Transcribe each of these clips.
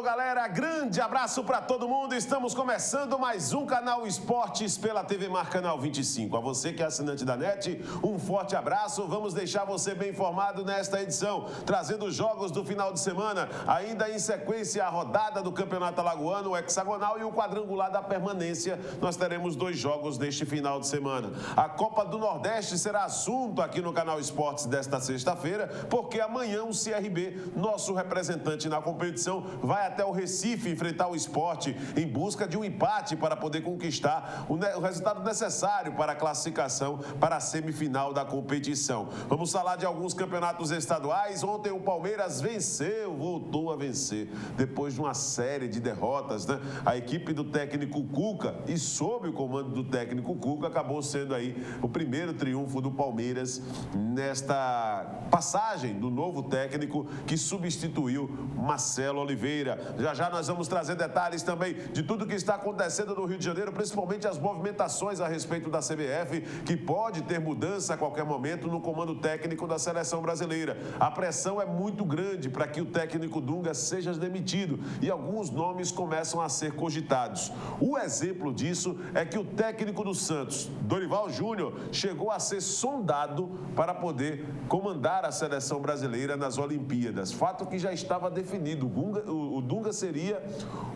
galera, grande abraço para todo mundo. Estamos começando mais um Canal Esportes pela TV Mar Canal 25. A você que é assinante da NET, um forte abraço. Vamos deixar você bem informado nesta edição, trazendo os jogos do final de semana, ainda em sequência a rodada do Campeonato Alagoano, o hexagonal e o quadrangular da permanência. Nós teremos 2 jogos neste final de semana. A Copa do Nordeste será assunto aqui no Canal Esportes desta sexta-feira, porque amanhã o CRB, nosso representante na competição, vai até o Recife enfrentar o Sport em busca de um empate para poder conquistar o resultado necessário para a classificação para a semifinal da competição. Vamos falar de alguns campeonatos estaduais. Ontem o Palmeiras venceu, voltou a vencer, depois de uma série de derrotas, né? A equipe do técnico Cuca, e sob o comando do técnico Cuca, acabou sendo aí o primeiro triunfo do Palmeiras nesta passagem do novo técnico que substituiu Marcelo Oliveira. Já nós vamos trazer detalhes também de tudo que está acontecendo no Rio de Janeiro, principalmente as movimentações a respeito da CBF, que pode ter mudança a qualquer momento no comando técnico da seleção brasileira. A pressão é muito grande para que o técnico Dunga seja demitido e alguns nomes começam a ser cogitados. O exemplo disso é que o técnico do Santos, Dorival Júnior, chegou a ser sondado para poder comandar a seleção brasileira nas Olimpíadas. Fato que já estava definido. O Dunga seria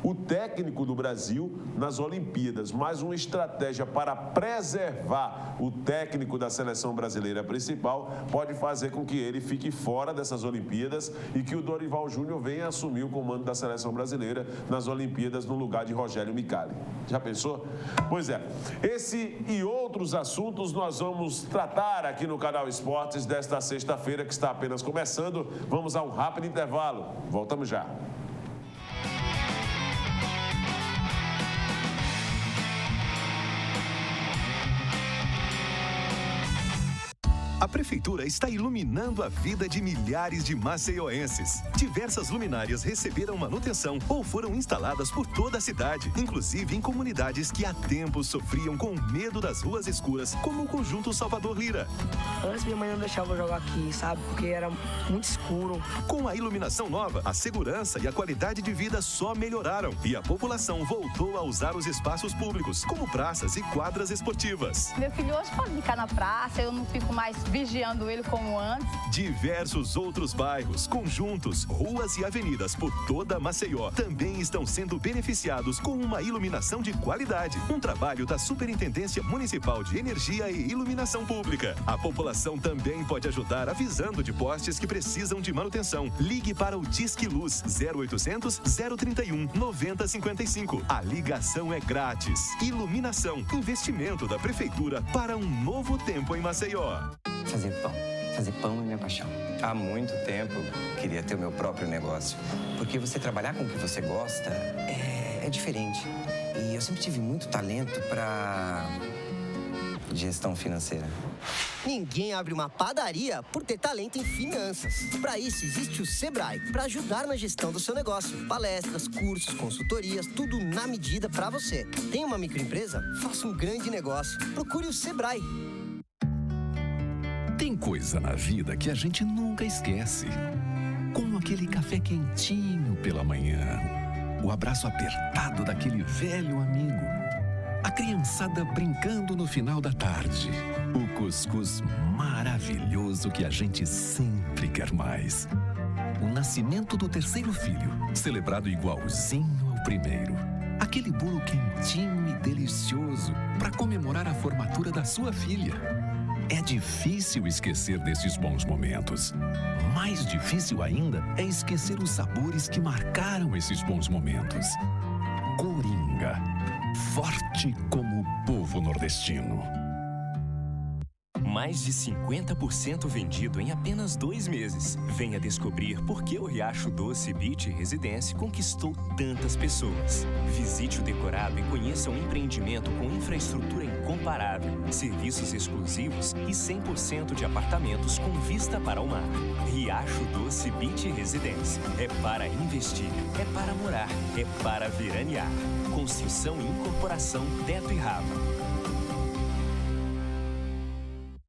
o técnico do Brasil nas Olimpíadas, mas uma estratégia para preservar o técnico da seleção brasileira principal pode fazer com que ele fique fora dessas Olimpíadas e que o Dorival Júnior venha assumir o comando da seleção brasileira nas Olimpíadas no lugar de Rogério Micali. Já pensou? Pois é, esse e outros assuntos nós vamos tratar aqui no Canal Esportes desta sexta-feira, que está apenas começando. Vamos a um rápido intervalo. Voltamos já. A Prefeitura está iluminando a vida de milhares de maceioenses. Diversas luminárias receberam manutenção ou foram instaladas por toda a cidade, inclusive em comunidades que há tempos sofriam com medo das ruas escuras, como o Conjunto Salvador Lira. Antes minha mãe não deixava eu jogar aqui, sabe? Porque era muito escuro. Com a iluminação nova, a segurança e a qualidade de vida só melhoraram e a população voltou a usar os espaços públicos, como praças e quadras esportivas. Meu filho hoje pode ficar na praça, eu não fico mais vigiando ele como antes. Diversos outros bairros, conjuntos, ruas e avenidas por toda Maceió também estão sendo beneficiados com uma iluminação de qualidade. Um trabalho da Superintendência Municipal de Energia e Iluminação Pública. A população também pode ajudar avisando de postes que precisam de manutenção. Ligue para o Disque Luz 0800 031 9055. A ligação é grátis. Iluminação, investimento da Prefeitura para um novo tempo em Maceió. Fazer pão é minha paixão. Há muito tempo queria ter o meu próprio negócio. Porque você trabalhar com o que você gosta é diferente. E eu sempre tive muito talento para gestão financeira. Ninguém abre uma padaria por ter talento em finanças. Para isso existe o Sebrae, para ajudar na gestão do seu negócio. Palestras, cursos, consultorias, tudo na medida para você. Tem uma microempresa? Faça um grande negócio. Procure o Sebrae. Tem coisa na vida que a gente nunca esquece. Como aquele café quentinho pela manhã, o abraço apertado daquele velho amigo, a criançada brincando no final da tarde, o cuscuz maravilhoso que a gente sempre quer mais, o nascimento do terceiro filho, celebrado igualzinho ao primeiro, aquele bolo quentinho e delicioso para comemorar a formatura da sua filha. É difícil esquecer desses bons momentos. Mais difícil ainda é esquecer os sabores que marcaram esses bons momentos. Coringa, forte como o povo nordestino. Mais de 50% vendido em apenas 2 meses. Venha descobrir por que o Riacho Doce Beach Residência conquistou tantas pessoas. Visite o decorado e conheça um empreendimento com infraestrutura incomparável, serviços exclusivos e 100% de apartamentos com vista para o mar. Riacho Doce Beach Residência. É para investir, é para morar, é para veranear. Construção e incorporação Teto e Rava.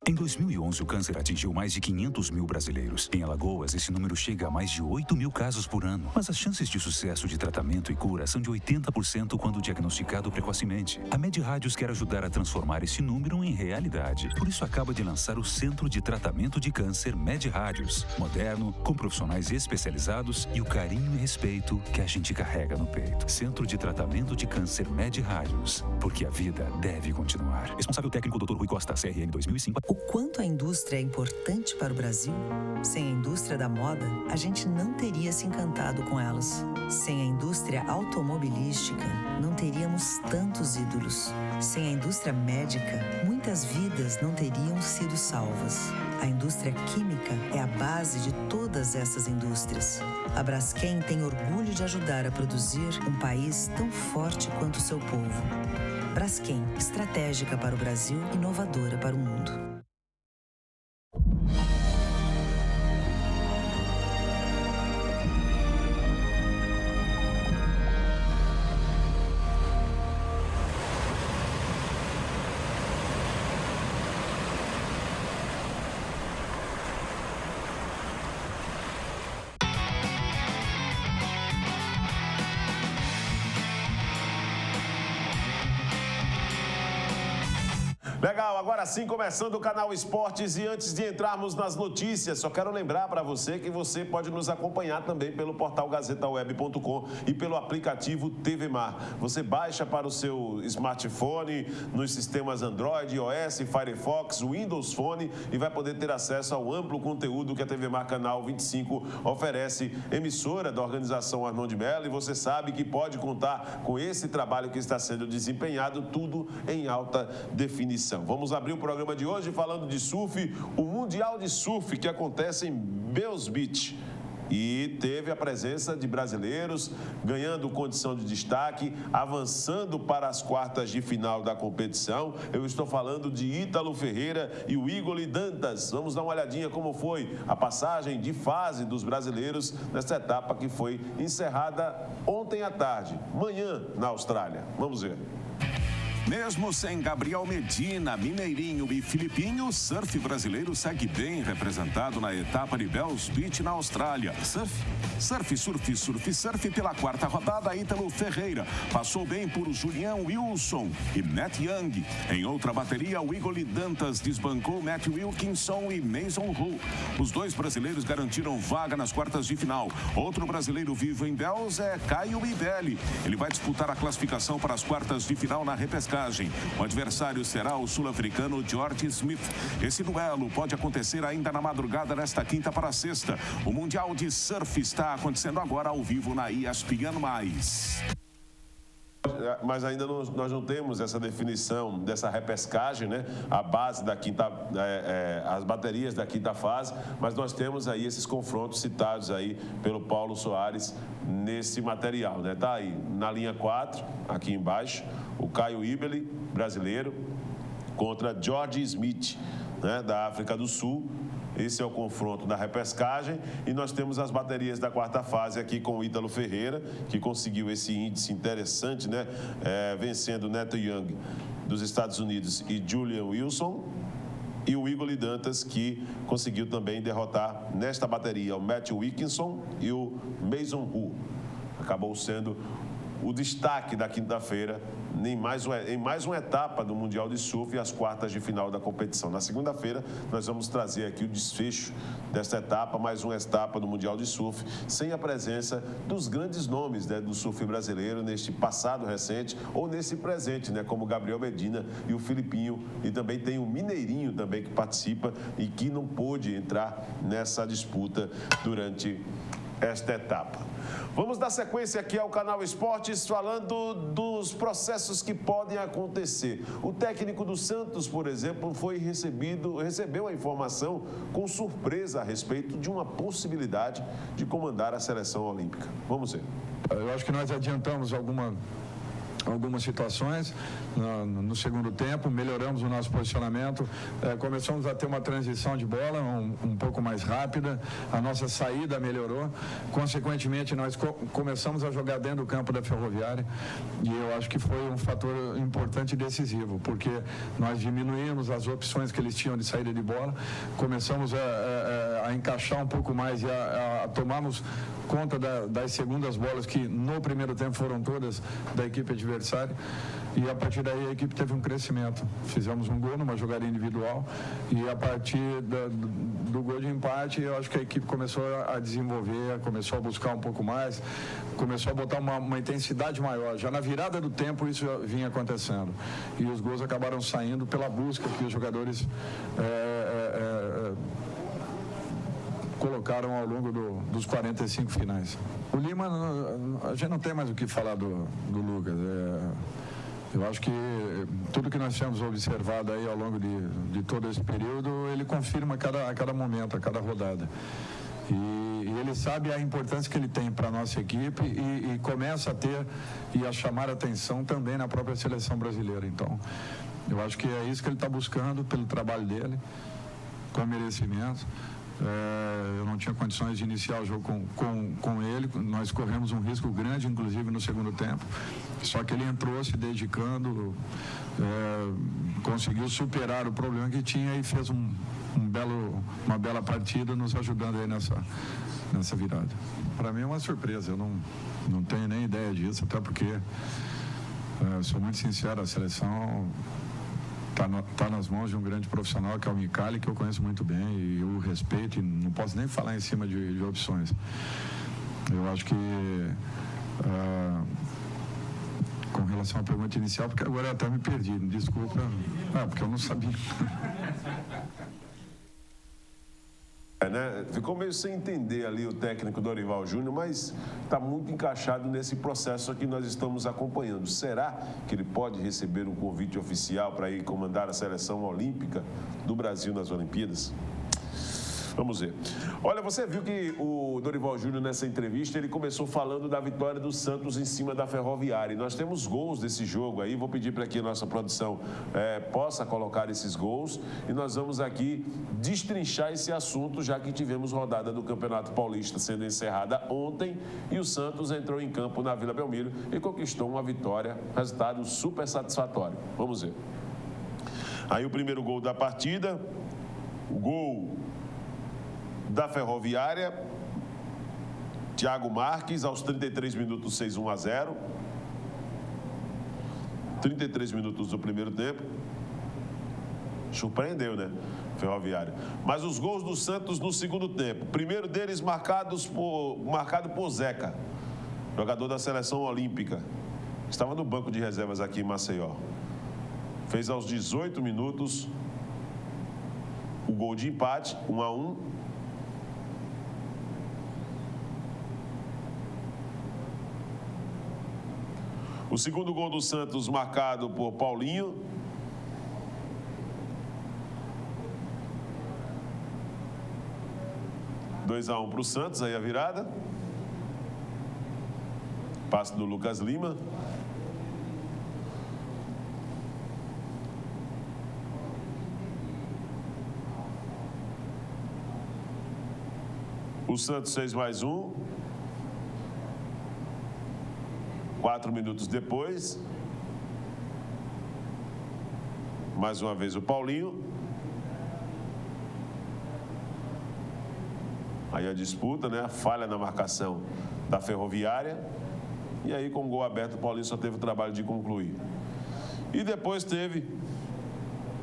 Em 2011, o câncer atingiu mais de 500 mil brasileiros. Em Alagoas, esse número chega a mais de 8 mil casos por ano. Mas as chances de sucesso de tratamento e cura são de 80% quando diagnosticado precocemente. A MedRádios quer ajudar a transformar esse número em realidade. Por isso, acaba de lançar o Centro de Tratamento de Câncer MedRádios. Moderno, com profissionais especializados e o carinho e respeito que a gente carrega no peito. Centro de Tratamento de Câncer MedRádios. Porque a vida deve continuar. Responsável técnico Dr. Rui Costa, CRM 2005. O quanto a indústria é importante para o Brasil? Sem a indústria da moda, a gente não teria se encantado com elas. Sem a indústria automobilística, não teríamos tantos ídolos. Sem a indústria médica, muitas vidas não teriam sido salvas. A indústria química é a base de todas essas indústrias. A Braskem tem orgulho de ajudar a produzir um país tão forte quanto o seu povo. Braskem, estratégica para o Brasil, inovadora para o mundo. Legal, agora sim, começando o canal Esportes, e antes de entrarmos nas notícias, só quero lembrar para você que você pode nos acompanhar também pelo portal gazetaweb.com e pelo aplicativo TV Mar. Você baixa para o seu smartphone, nos sistemas Android, iOS, Firefox, Windows Phone, e vai poder ter acesso ao amplo conteúdo que a TV Mar Canal 25 oferece, emissora da organização Arnon de Mello, e você sabe que pode contar com esse trabalho que está sendo desempenhado, tudo em alta definição. Vamos abrir o programa de hoje falando de surf, o Mundial de Surf que acontece em Bells Beach. E teve a presença de brasileiros ganhando condição de destaque, avançando para as quartas de final da competição. Eu estou falando de Ítalo Ferreira e o Igor Dantas. Vamos dar uma olhadinha como foi a passagem de fase dos brasileiros nessa etapa que foi encerrada ontem à tarde, manhã na Austrália. Vamos ver. Mesmo sem Gabriel Medina, Mineirinho e Filipinho, o surf brasileiro segue bem representado na etapa de Bells Beach, na Austrália. Surf pela quarta rodada, Ítalo Ferreira passou bem por Julian Wilson e Matt Young. Em outra bateria, o Igor Dantas desbancou Matt Wilkinson e Mason Hu. Os dois brasileiros garantiram vaga nas quartas de final. Outro brasileiro vivo em Bells é Caio Ibelli. Ele vai disputar a classificação para as quartas de final na repescagem. O adversário será o sul-africano George Smith. Esse duelo pode acontecer ainda na madrugada desta quinta para sexta. O Mundial de Surf está acontecendo agora ao vivo na ESPN+. Mas ainda nós não temos essa definição dessa repescagem, né? A base da quinta, as baterias da quinta fase, mas nós temos aí esses confrontos citados aí pelo Paulo Soares nesse material, né? Tá aí na linha 4, aqui embaixo, o Caio Ibelli, brasileiro, contra George Smith, né? Da África do Sul. Esse é o confronto da repescagem, e nós temos as baterias da quarta fase aqui com o Ítalo Ferreira, que conseguiu esse índice interessante, né? Vencendo Neto Young dos Estados Unidos e Julian Wilson, e o Igor Dantas, que conseguiu também derrotar nesta bateria o Matt Wilkinson e o Mason Hu. Acabou sendo o destaque da quinta-feira em mais uma etapa do Mundial de Surf e as quartas de final da competição. Na segunda-feira, nós vamos trazer aqui o desfecho desta etapa, mais uma etapa do Mundial de Surf, sem a presença dos grandes nomes, né, do surf brasileiro neste passado recente ou nesse presente, né, como o Gabriel Medina e o Filipinho, e também tem o Mineirinho também que participa e que não pôde entrar nessa disputa durante esta etapa. Vamos dar sequência aqui ao canal Esportes, falando dos processos que podem acontecer. O técnico do Santos, por exemplo, recebeu a informação com surpresa a respeito de uma possibilidade de comandar a seleção olímpica. Vamos ver. Eu acho que nós adiantamos algumas situações no segundo tempo, melhoramos o nosso posicionamento, começamos a ter uma transição de bola um pouco mais rápida, a nossa saída melhorou, consequentemente nós começamos a jogar dentro do campo da Ferroviária e eu acho que foi um fator importante e decisivo, porque nós diminuímos as opções que eles tinham de saída de bola, começamos a encaixar um pouco mais e a tomarmos conta das segundas bolas que no primeiro tempo foram todas da equipe adversária e a partir daí a equipe teve um crescimento. Fizemos um gol numa jogada individual e a partir do gol de empate eu acho que a equipe começou a desenvolver, começou a buscar um pouco mais, começou a botar uma intensidade maior. Já na virada do tempo isso vinha acontecendo e os gols acabaram saindo pela busca que os jogadores colocaram ao longo dos 45 finais. O Lima, a gente não tem mais o que falar do Lucas. Eu acho que tudo que nós temos observado aí ao longo de todo esse período, ele confirma a cada momento, a cada rodada. E ele sabe a importância que ele tem para a nossa equipe e começa a ter e a chamar a atenção também na própria seleção brasileira. Então, eu acho que é isso que ele está buscando pelo trabalho dele, com merecimento. Eu não tinha condições de iniciar o jogo com ele, nós corremos um risco grande, inclusive no segundo tempo, só que ele entrou se dedicando, conseguiu superar o problema que tinha e fez uma bela partida, nos ajudando aí nessa virada. Para mim é uma surpresa, eu não tenho nem ideia disso, até porque, sou muito sincero, a seleção está nas mãos de um grande profissional que é o Micali, que eu conheço muito bem e eu respeito e não posso nem falar em cima de opções. Eu acho que com relação à pergunta inicial, porque agora eu até me perdi, desculpa, porque eu não sabia. Né? Ficou meio sem entender ali o técnico Dorival Júnior, mas está muito encaixado nesse processo que nós estamos acompanhando. Será que ele pode receber um convite oficial para ir comandar a seleção olímpica do Brasil nas Olimpíadas? Vamos ver. Olha, você viu que o Dorival Júnior, nessa entrevista, ele começou falando da vitória do Santos em cima da Ferroviária. E nós temos gols desse jogo aí. Vou pedir para que a nossa produção possa colocar esses gols. E nós vamos aqui destrinchar esse assunto, já que tivemos rodada do Campeonato Paulista sendo encerrada ontem. E o Santos entrou em campo na Vila Belmiro e conquistou uma vitória. Resultado super satisfatório. Vamos ver. Aí o primeiro gol da partida. O gol da Ferroviária, Thiago Marques, aos 33 minutos, 6-1-0. 33 minutos do primeiro tempo. Surpreendeu, né? Ferroviária. Mas os gols do Santos no segundo tempo. Primeiro deles marcado por Zeca, jogador da seleção olímpica. Estava no banco de reservas aqui em Maceió. Fez aos 18 minutos o gol de empate, 1-1. O segundo gol do Santos marcado por Paulinho. Dois a 1 para o Santos, aí a virada. Passe do Lucas Lima. O Santos fez mais um. 4 minutos depois, mais uma vez o Paulinho. Aí a disputa, né? A falha na marcação da Ferroviária. E aí, com o gol aberto, o Paulinho só teve o trabalho de concluir. E depois teve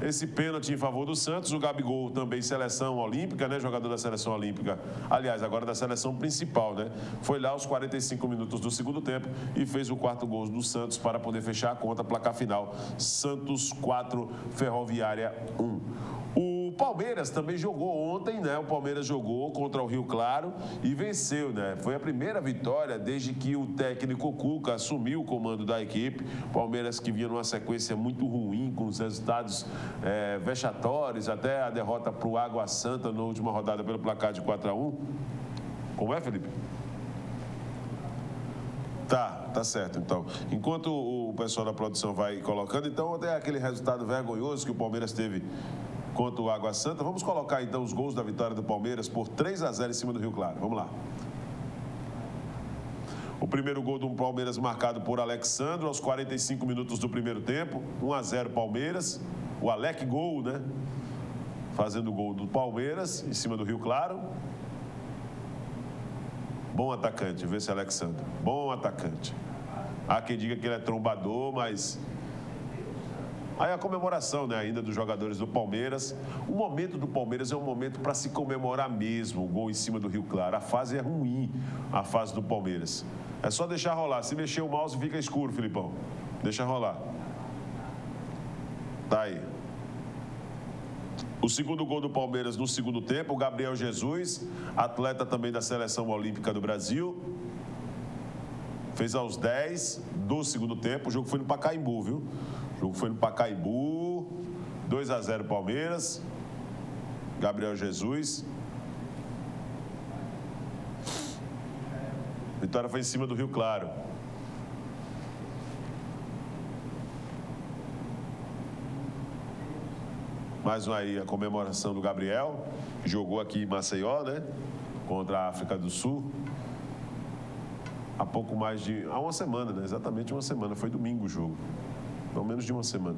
esse pênalti em favor do Santos. O Gabigol também seleção olímpica, né? Jogador da seleção olímpica, aliás, agora da seleção principal, né? Foi lá aos 45 minutos do segundo tempo e fez o quarto gol do Santos para poder fechar a conta. Placar final, Santos 4, Ferroviária 1. O Palmeiras também jogou ontem, né? O Palmeiras jogou contra o Rio Claro e venceu, né? Foi a primeira vitória desde que o técnico Cuca assumiu o comando da equipe. Palmeiras que vinha numa sequência muito ruim, com os resultados vexatórios, até a derrota para o Água Santa na última rodada pelo placar de 4-1. Como é, Felipe? Tá. Tá certo, então. Enquanto o pessoal da produção vai colocando, então tem aquele resultado vergonhoso que o Palmeiras teve contra o Água Santa. Vamos colocar, então, os gols da vitória do Palmeiras por 3-0 em cima do Rio Claro. Vamos lá. O primeiro gol do Palmeiras marcado por Alexandro aos 45 minutos do primeiro tempo. 1-0 Palmeiras. O Alec Gol, né? Fazendo o gol do Palmeiras em cima do Rio Claro. Bom atacante, vê se Alexandre. Bom atacante. Há quem diga que ele é trombador, mas... Aí a comemoração, né, ainda dos jogadores do Palmeiras. O momento do Palmeiras é um momento para se comemorar mesmo, o gol em cima do Rio Claro. A fase é ruim, a fase do Palmeiras. É só deixar rolar. Se mexer o mouse, fica escuro, Filipão. Deixa rolar. Tá aí. O segundo gol do Palmeiras no segundo tempo, o Gabriel Jesus, atleta também da Seleção Olímpica do Brasil. Fez aos 10 do segundo tempo. O jogo foi no Pacaembu, viu? O jogo foi no Pacaembu. 2-0 Palmeiras. Gabriel Jesus. Vitória foi em cima do Rio Claro. Mais uma aí a comemoração do Gabriel, que jogou aqui em Maceió, né? Contra a África do Sul. Há uma semana, né? Exatamente uma semana. Foi domingo o jogo. Pelo menos de uma semana.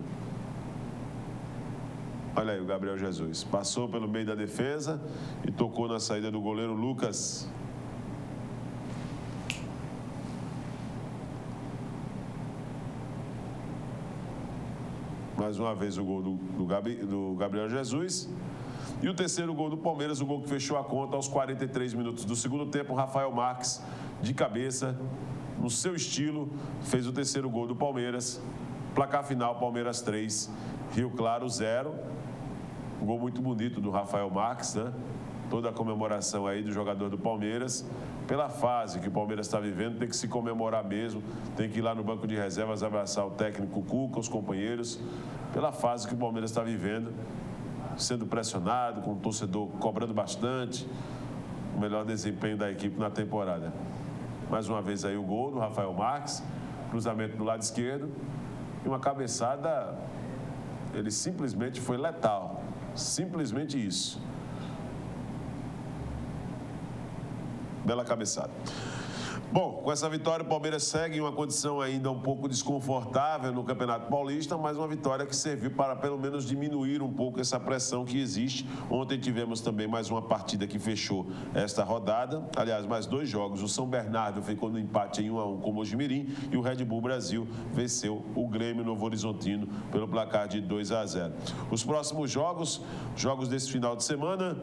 Olha aí o Gabriel Jesus. Passou pelo meio da defesa e tocou na saída do goleiro Lucas. Mais uma vez o gol do Gabriel Jesus. E o terceiro gol do Palmeiras, o gol que fechou a conta aos 43 minutos do segundo tempo. Rafael Marques, de cabeça, no seu estilo, fez o terceiro gol do Palmeiras. Placar final, Palmeiras 3, Rio Claro 0. Um gol muito bonito do Rafael Marques, né? Toda a comemoração aí do jogador do Palmeiras. Pela fase que o Palmeiras está vivendo, tem que se comemorar mesmo. Tem que ir lá no banco de reservas abraçar o técnico Cuca, os companheiros. Pela fase que o Palmeiras está vivendo, sendo pressionado, com o torcedor cobrando bastante. O melhor desempenho da equipe na temporada. Mais uma vez aí o gol do Rafael Marques. Cruzamento do lado esquerdo. E uma cabeçada, ele simplesmente foi letal. Simplesmente isso. Bela cabeçada. Bom, com essa vitória o Palmeiras segue em uma condição ainda um pouco desconfortável no Campeonato Paulista, mas uma vitória que serviu para pelo menos diminuir um pouco essa pressão que existe. Ontem tivemos também mais uma partida que fechou esta rodada. Aliás, mais 2 jogos. O São Bernardo ficou no empate em 1-1 com o Mojimirim e o Red Bull Brasil venceu o Grêmio Novo Horizontino pelo placar de 2-0. Os próximos jogos desse final de semana,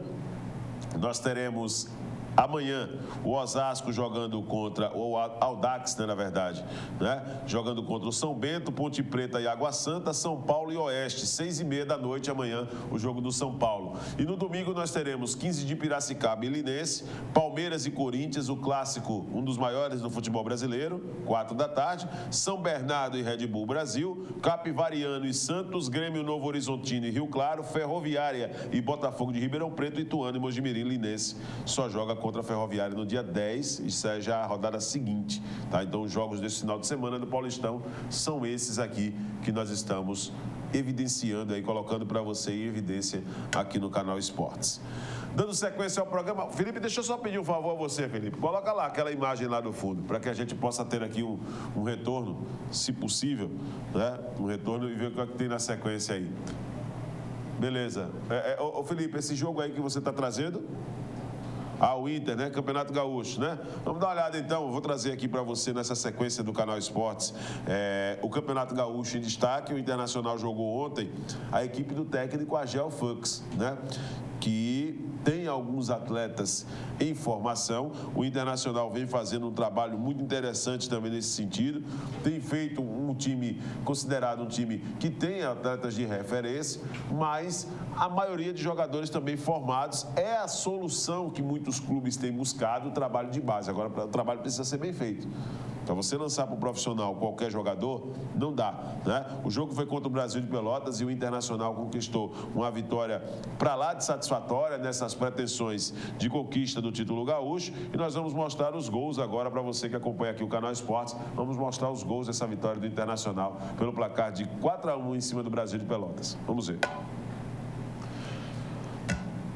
nós teremos... Amanhã, o Osasco jogando contra o Audax, né, na verdade, né? Jogando contra o São Bento, Ponte Preta e Água Santa, São Paulo e Oeste, 6h30 da noite amanhã, o jogo do São Paulo. E no domingo nós teremos 15 de Piracicaba e Linense, Palmeiras e Corinthians, o clássico, um dos maiores do futebol brasileiro, 4 da tarde, São Bernardo e Red Bull Brasil, Capivariano e Santos, Grêmio Novo Horizontino e Rio Claro, Ferroviária e Botafogo de Ribeirão Preto, Ituano e Mojimirim. Linense só joga contra a Ferroviária no dia 10, isso é já a rodada seguinte, tá? Então os jogos desse final de semana do Paulistão são esses aqui que nós estamos evidenciando aí, colocando para você em evidência aqui no canal Esportes. Dando sequência ao programa, Felipe, deixa eu só pedir um favor a você, Felipe, coloca lá aquela imagem lá do fundo, para que a gente possa ter aqui um retorno, se possível, né? Um retorno e ver o que é que tem na sequência aí. Beleza. Ô Felipe, esse jogo aí que você está trazendo... o Inter, né? Campeonato Gaúcho, né? Vamos dar uma olhada então, vou trazer aqui para você nessa sequência do canal Esportes o Campeonato Gaúcho em destaque. O Internacional jogou ontem a equipe do técnico Agel Fux, né? Que tem alguns atletas em formação. O Internacional vem fazendo um trabalho muito interessante também nesse sentido. Tem feito um time considerado um time que tem atletas de referência, mas a maioria de jogadores também formados. É a solução que muitos clubes têm buscado, o trabalho de base. Agora, o trabalho precisa ser bem feito. Para você lançar para o profissional qualquer jogador, não dá, né? O jogo foi contra o Brasil de Pelotas e o Internacional conquistou uma vitória para lá de satisfatória nessas pretensões de conquista do título gaúcho. E nós vamos mostrar os gols agora para você que acompanha aqui o Canal Esportes. Vamos mostrar os gols dessa vitória do Internacional pelo placar de 4-1 em cima do Brasil de Pelotas. Vamos ver.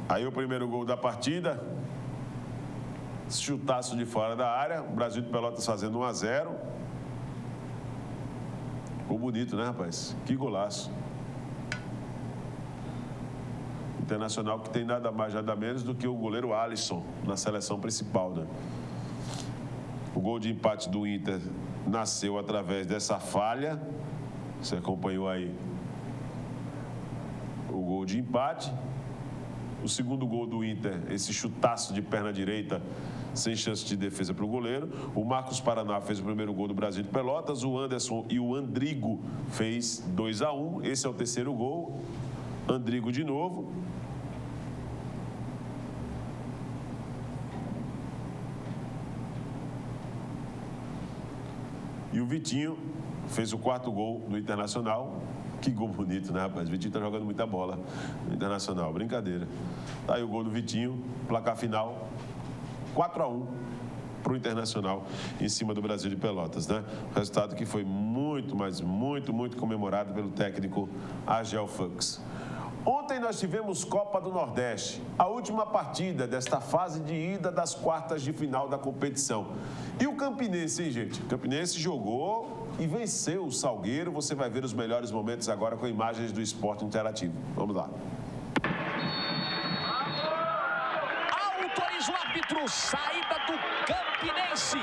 Aí o primeiro gol da partida. Chutaço de fora da área. O Brasil de Pelotas fazendo 1-0. Ficou bonito, né, rapaz? Que golaço. Internacional que tem nada mais, nada menos do que o goleiro Alisson na seleção principal, né? O gol de empate do Inter nasceu através dessa falha. Você acompanhou aí o gol de empate. O segundo gol do Inter, esse chutaço de perna direita, sem chance de defesa para o goleiro. O Marcos Paraná fez o primeiro gol do Brasil de Pelotas. O Anderson e o Andrigo fez 2-1. Esse é o terceiro gol. Andrigo de novo. E o Vitinho fez o quarto gol do Internacional. Que gol bonito, né, rapaz? O Vitinho tá jogando muita bola no Internacional. Brincadeira. Tá aí o gol do Vitinho. Placar final, 4-1 para o Internacional em cima do Brasil de Pelotas, né? Resultado que foi muito, mas muito comemorado pelo técnico Agel Fux. Ontem nós tivemos Copa do Nordeste, a última partida desta fase de ida das quartas de final da competição. E o Campinense, hein, gente? O Campinense jogou e venceu o Salgueiro. Você vai ver os melhores momentos agora com imagens do Esporte Interativo. Vamos lá. Autoriza o árbitro, saída do Campinense.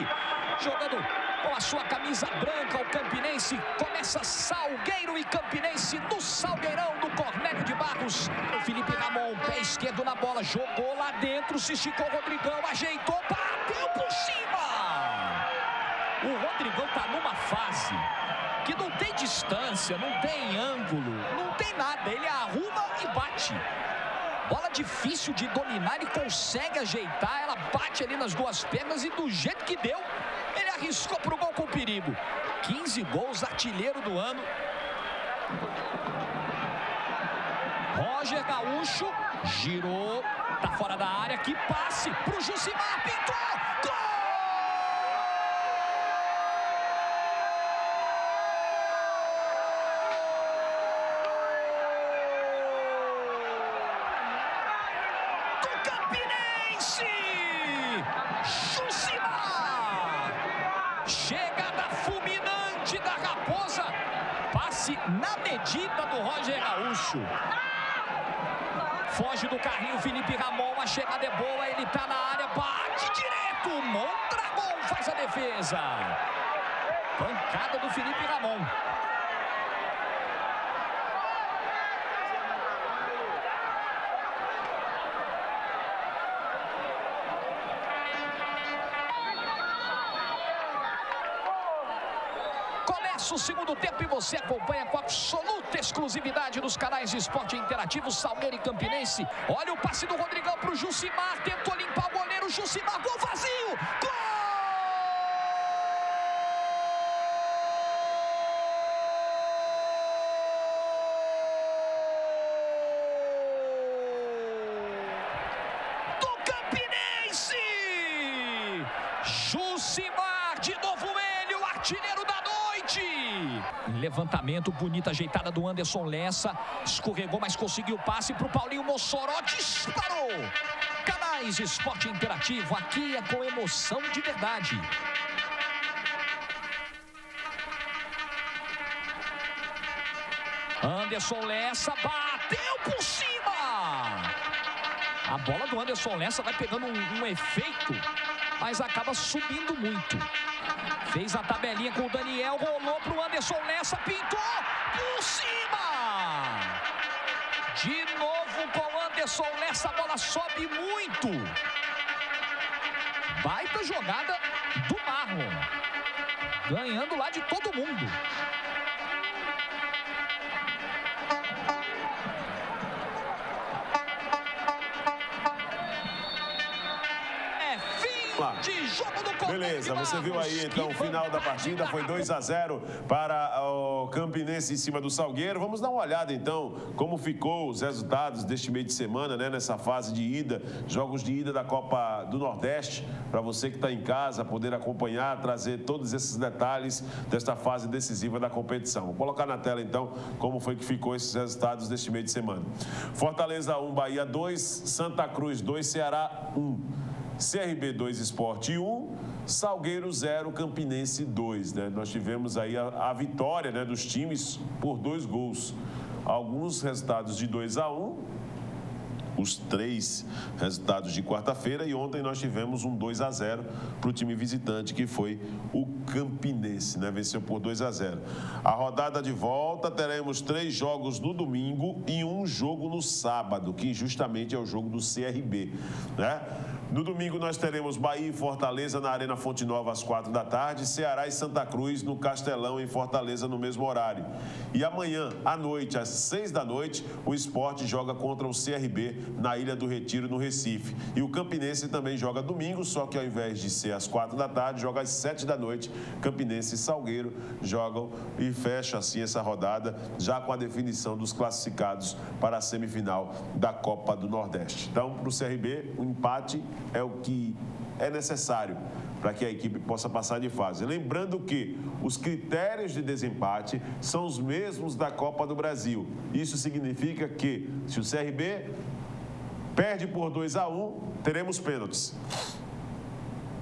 Jogando com a sua camisa branca, o Campinense começa Salgueiro e Campinense no Salgueirão do Cornélio de Barros. O Felipe Ramon, pé esquerdo na bola, jogou lá dentro, se esticou o Rodrigão, ajeitou, bateu por cima. O Rodrigão tá numa fase que não tem distância, não tem ângulo, não tem nada. Ele arruma e bate. Bola difícil de dominar, ele consegue ajeitar, ela bate ali nas duas pernas e do jeito que deu, ele arriscou pro gol com perigo. 15 gols, artilheiro do ano. Roger Gaúcho, girou, tá fora da área, que passe pro Jusimar, pintou, gol! Chegada fulminante da Raposa. Passe na medida do Roger Gaúcho. Foge do carrinho Felipe Ramon. A chegada é boa. Ele tá na área. Bate direto. Mondragon faz a defesa. Pancada do Felipe Ramon. O segundo tempo e você acompanha com absoluta exclusividade nos canais de Esporte Interativo, Salgueiro e Campinense. Olha o passe do Rodrigão pro Jusimar, tentou limpar o goleiro, Jusimar, gol vazio, gol! Do Campinense! Jusimar, de novo ele, o artilheiro da noite! Levantamento, bonita ajeitada do Anderson Lessa. Escorregou, mas conseguiu o passe pro Paulinho Mossoró. Disparou! Canais Esporte Interativo, aqui é com emoção de verdade. Anderson Lessa bateu por cima! A bola do Anderson Lessa vai pegando um efeito, mas acaba subindo muito. Fez a tabelinha com o Daniel, rolou pro Anderson Lessa, pintou por cima! De novo com o Anderson Lessa, a bola sobe muito. Baita jogada do Marlon. Ganhando lá de todo mundo. É fim de jogo do Cornélio Beleza, de você viu Barros. aí, então, o final da partida foi 2-0 para o Campinense em cima do Salgueiro. Vamos dar uma olhada, então, como ficou os resultados deste meio de semana, né, nessa fase de ida, jogos de ida da Copa do Nordeste, para você que está em casa poder acompanhar, trazer todos esses detalhes desta fase decisiva da competição. Vou colocar na tela, então, como foi que ficou esses resultados deste meio de semana. Fortaleza 1, Bahia 2, Santa Cruz 2, Ceará 1. CRB 2, Sport 1, Salgueiro 0, Campinense 2. Né? Nós tivemos aí a vitória, né, dos times por 2 gols. Alguns resultados de 2-1, os 3 resultados de quarta-feira, e ontem nós tivemos um 2-0 para o time visitante, que foi o Campinense, né? Venceu por 2-0. A rodada de volta, teremos 3 jogos no domingo e 1 jogo no sábado, que justamente é o jogo do CRB, né? No domingo nós teremos Bahia e Fortaleza na Arena Fonte Nova às 4 da tarde, Ceará e Santa Cruz no Castelão em Fortaleza no mesmo horário. E amanhã à noite, às 6 da noite, o Sport joga contra o CRB na Ilha do Retiro, no Recife. E o Campinense também joga domingo, só que ao invés de ser às 4 da tarde, joga às 7 da noite. Campinense e Salgueiro jogam e fecha assim essa rodada, já com a definição dos classificados para a semifinal da Copa do Nordeste. Então, para o CRB, o empate é o que é necessário para que a equipe possa passar de fase. Lembrando que os critérios de desempate são os mesmos da Copa do Brasil. Isso significa que, se o CRB perde por 2-1, teremos pênaltis.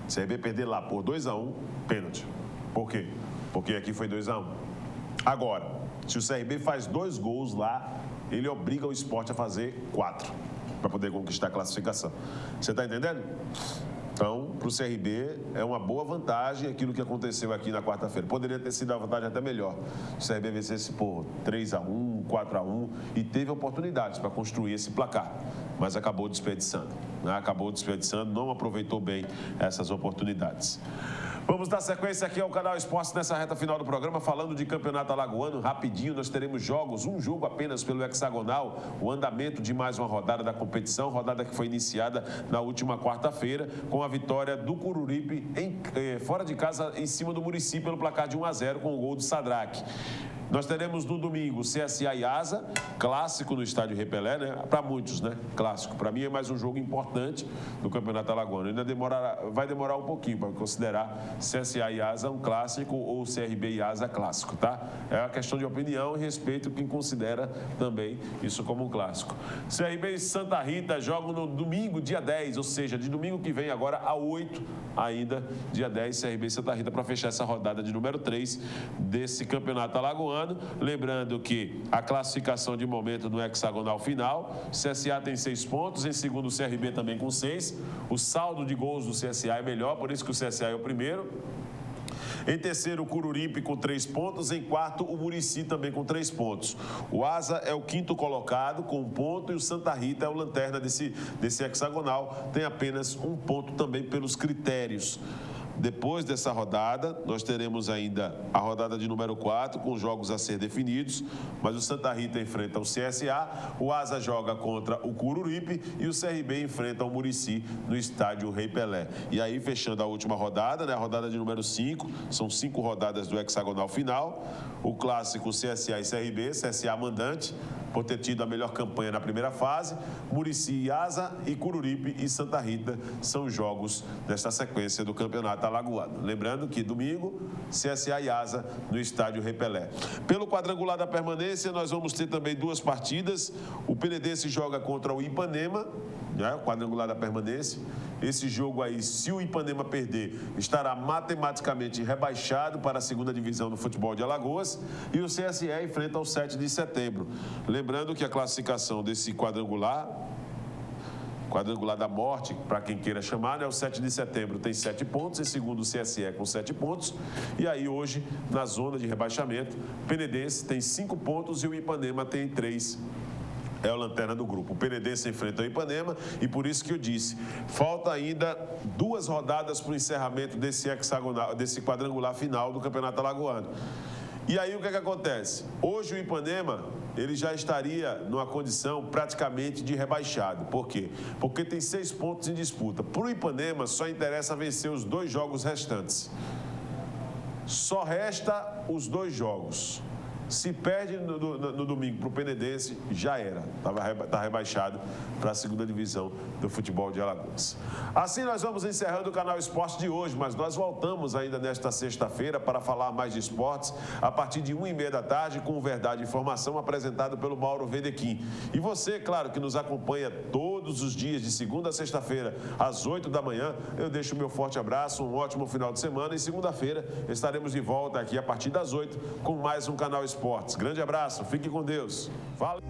Se o CRB perder lá por 2-1, pênalti. Por quê? Porque aqui foi 2-1. Agora, se o CRB faz 2 gols lá, ele obriga o Sport a fazer 4 para poder conquistar a classificação. Você está entendendo? Então, para o CRB, é uma boa vantagem aquilo que aconteceu aqui na quarta-feira. Poderia ter sido a vantagem até melhor. O CRB vencesse por 3-1, 4-1 e teve oportunidades para construir esse placar, mas acabou desperdiçando. Né? Acabou desperdiçando, não aproveitou bem essas oportunidades. Vamos dar sequência aqui ao Canal Esportes nessa reta final do programa, falando de Campeonato Alagoano. Rapidinho, nós teremos jogos, um jogo apenas pelo hexagonal, o andamento de mais uma rodada da competição, rodada que foi iniciada na última quarta-feira, com a vitória do Cururipe fora de casa, em cima do Murici, pelo placar de 1-0, com o gol do Sadraque. Nós teremos no domingo CSA e Asa, clássico no estádio Repelé, né? Para muitos, né? Clássico. Para mim é mais um jogo importante do Campeonato Alagoano. Ainda vai demorar um pouquinho para considerar CSA e Asa um clássico ou CRB e Asa clássico, tá? É uma questão de opinião e respeito quem considera também isso como um clássico. CRB e Santa Rita jogam no domingo, dia 10, ou seja, de domingo que vem agora a 8, ainda dia 10, CRB e Santa Rita, para fechar essa rodada de número 3 desse Campeonato Alagoano. Lembrando que a classificação de momento no hexagonal final, CSA tem 6 pontos, em segundo o CRB também com 6. O saldo de gols do CSA é melhor, por isso que o CSA é o primeiro. Em terceiro, o Cururipe com 3 pontos. Em quarto, o Murici também com 3 pontos. O Asa é o quinto colocado com 1 ponto e o Santa Rita é o lanterna desse hexagonal. Tem apenas 1 ponto também pelos critérios. Depois dessa rodada, nós teremos ainda a rodada de número 4, com jogos a ser definidos, mas o Santa Rita enfrenta o CSA, o Asa joga contra o Cururipe e o CRB enfrenta o Murici no estádio Rei Pelé. E aí, fechando a última rodada, né, a rodada de número 5, são 5 rodadas do hexagonal final, o clássico CSA e CRB, CSA mandante, por ter tido a melhor campanha na primeira fase, Murici e Asa, e Cururipe e Santa Rita são jogos desta sequência do Campeonato Alagoano. Lembrando que domingo, CSA e Asa no estádio Rei Pelé. Pelo quadrangular da permanência, nós vamos ter também 2 partidas. O Penedense joga contra o Ipanema, né, o quadrangular da permanência. Esse jogo aí, se o Ipanema perder, estará matematicamente rebaixado para a segunda divisão do futebol de Alagoas, e o CSE enfrenta o 7 de setembro. Lembrando que a classificação desse quadrangular da morte, para quem queira chamar, né, o 7 de setembro tem 7 pontos, em segundo o CSE com 7 pontos, e aí hoje, na zona de rebaixamento, o Penedense tem 5 pontos e o Ipanema tem 3. É o lanterna do grupo. O Penedense enfrenta o Ipanema e por isso que eu disse, falta ainda 2 rodadas para o encerramento desse hexagonal, desse quadrangular final do Campeonato Alagoano. E aí o que acontece? Hoje o Ipanema, ele já estaria numa condição praticamente de rebaixado. Por quê? Porque tem 6 pontos em disputa. Para o Ipanema só interessa vencer os 2 jogos restantes. Só resta os 2 jogos. Se perde no domingo para o Penedense, já era. Está rebaixado para a 2ª divisão do futebol de Alagoas. Assim nós vamos encerrando o Canal Esporte de hoje, mas nós voltamos ainda nesta sexta-feira para falar mais de esportes a partir de 1h30 da tarde com o Verdade e Informação apresentado pelo Mauro Vedequim. E você, claro, que nos acompanha todos os dias de segunda a sexta-feira às 8 da manhã, eu deixo o meu forte abraço, um ótimo final de semana e segunda-feira estaremos de volta aqui a partir das 8 com mais um Canal Esportes. Grande abraço, fique com Deus. Fala!